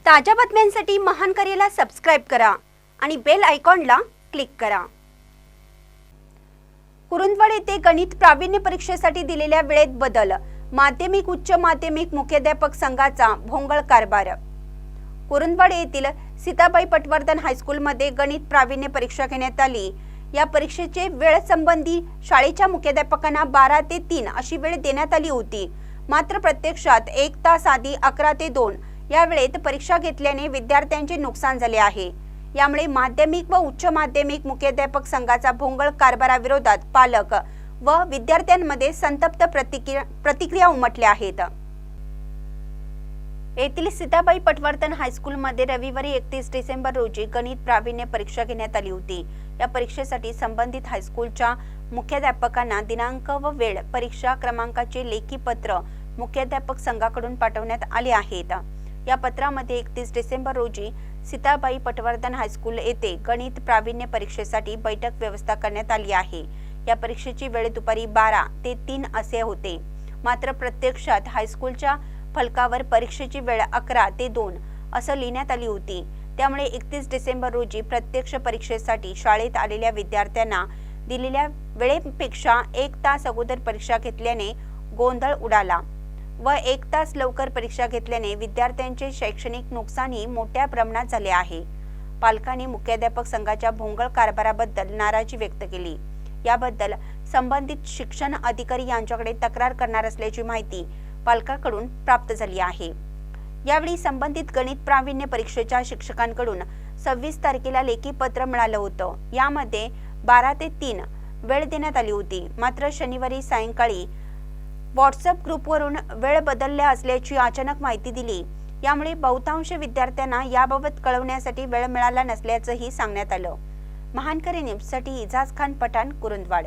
ताज्या बातम्यांसाठी महानकरेला सबस्क्राइब करा आणि बेल आयकॉनला क्लिक करा। कुरुंदवाड येथे गणित प्रावीण्य परीक्षेसाठी दिलेल्या वेळेत बदल, माध्यमिक उच्च माध्यमिक मुख्याध्यापक संघाचा भोंगळ कारभार। कुरुंदवाड येथील सीताबाई पटवर्धन हायस्कूलमध्ये गणित प्रावीण्य परीक्षा घेण्यात आली। या परीक्षेचे वेळ संबंधी शाळेच्या मुख्याध्यापकांना 12 ते 3 अशी वेळ देण्यात आली होती, मात्र प्रत्यक्षात 1 तास आधी 11 ते 2 या वेळेत परीक्षा घेतल्याने विद्यार्थ्यांचे नुकसान झाले आहे। यामुळे माध्यमिक व उच्च माध्यमिक मुख्याध्यापक संघाचा भोंगळ कारभाराविरोधात पालक व विद्यार्थ्यांमध्ये संतप्त प्रतिक्रिया उमटल्या आहेत। येथील सीताबाई पटवर्धन हायस्कूलमध्ये रविवारी 31 डिसेंबर रोजी गणित प्रावीण्य परीक्षा घेण्यात आली होती। या परीक्षेसाठी संबंधित हायस्कूलच्या मुख्याध्यापकांना दिनांक व वेळ, परीक्षा क्रमांकाचे लेखी पत्र मुख्याध्यापक संघाकडून पाठवण्यात आले आहेत। या पत्रामध्ये 31 डिसेंबर रोजी सीताबाई पटवर्धन हायस्कूल येथे गणित प्रावीण्य परीक्षेसाठी बैठक व्यवस्था करण्यात आली आहे। या परीक्षेची वेळ दुपारी 12 ते 3 असे होते, मात्र प्रत्यक्षात हायस्कूलच्या फलकावर परीक्षेची वेळ 11 ते 2 असं लिहिण्यात आली होती। त्यामुळे 31 डिसेंबर रोजी प्रत्यक्ष परीक्षेसाठी शाळेत आलेल्या विद्यार्थ्यांना दिलेल्या वेळेपेक्षा 1 तास अगोदर परीक्षा घेतल्याने गोंधळ उडाला व 1 तास लवकर परीक्षा घेतल्याने विद्यार्थ्यांचे शैक्षणिक नुकसानही मोठ्या प्रमाणात झाले आहे। पालकांनी मुख्याध्यापक संघाच्या भोंगळ कारभाराबद्दल नाराजी व्यक्त केली। याबद्दल संबंधित शिक्षण अधिकारी यांच्याकडे तक्रार करणार असल्याची माहिती पालकांकडून प्राप्त झाली आहे। यावेळी संबंधित गणित प्रावीण्य परीक्षेच्या शिक्षकांकडून 26 तारखेला लेखी पत्र मिळालं होतं। यामध्ये 12 ते 3 वेळ देण्यात आली होती, मात्र शनिवारी सायंकाळी व्हॉट्सअप ग्रुपवरून वेळ बदलल्या असल्याची अचानक माहिती दिली। यामुळे बहुतांश विद्यार्थ्यांना याबाबत कळवण्यासाठी वेळ मिळाला नसल्याचंही सांगण्यात आलं। महानकरे न्यूजसाठी इजाज खान पठाण, कुरुंदवाड।